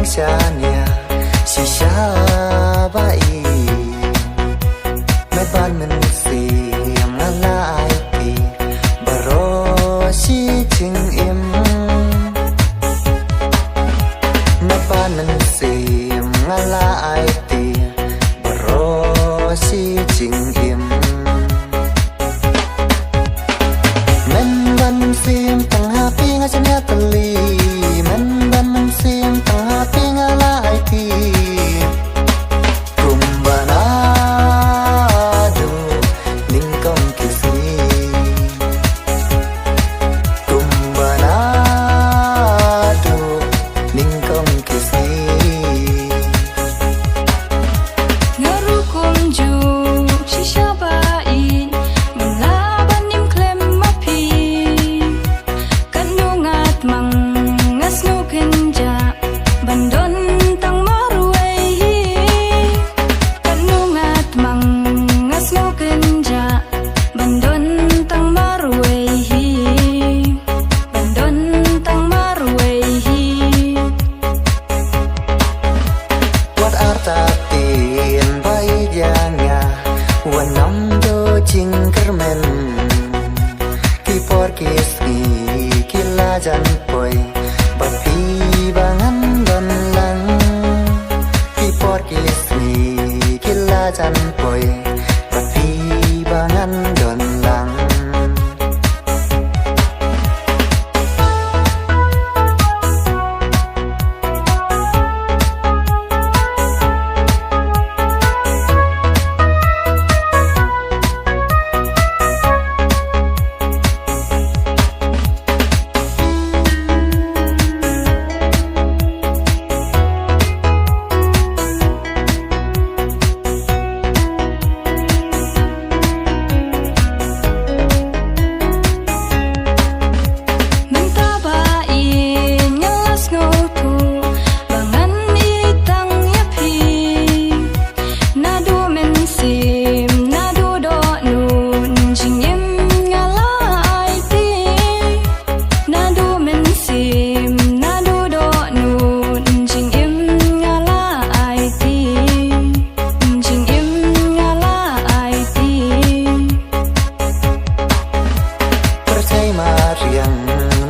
shania shisha bai me ban men si ngala ai pi baro si ting im me ban men si ngala ai pi baro si ting im men ban sim tang happy ngachnya tali men ban sim tang happy ngala ai pi kumbanado ningkong kisi kumbanado ningkong kisi ngarukum ju shisha bain melaban nim klem mapi kanungat mang ngasno kenja bandon tang marway kanungat mang ngasno kenja bandon tang marway bandon tang marway Wat artatin bai janya wanam do jing kermen kipor kisni kilajan poi bapi bangan don lang kipor kisni kilajan poi bapi bangan don lang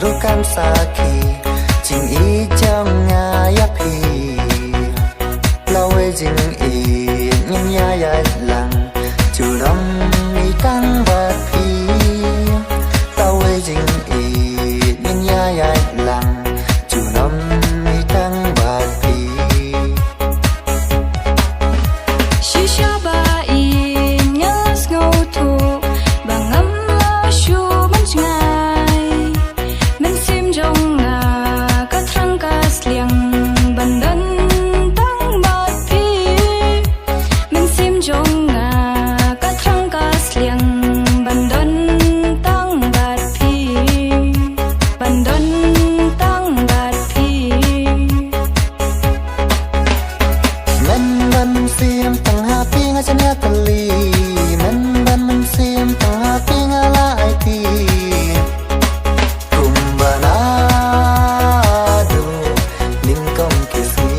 Rukan saki jing i jang ngaya pi lawe jing i ngin ya ya lang chu ram i tang ba pi lawe jing i ngin ya ya lang chu ram i tang ba pi shisha bain nyalas ngotu bangam la shu manjngai men sim jong nga katrang kasliang bandan tang bat pi men sim jong nga katrang kasliang bandan tang bat pi bandan tang bat pi men ban sim tang happy ngachnya tali men ban sim tang happy ngala ai pi kumbanado ningkong kisi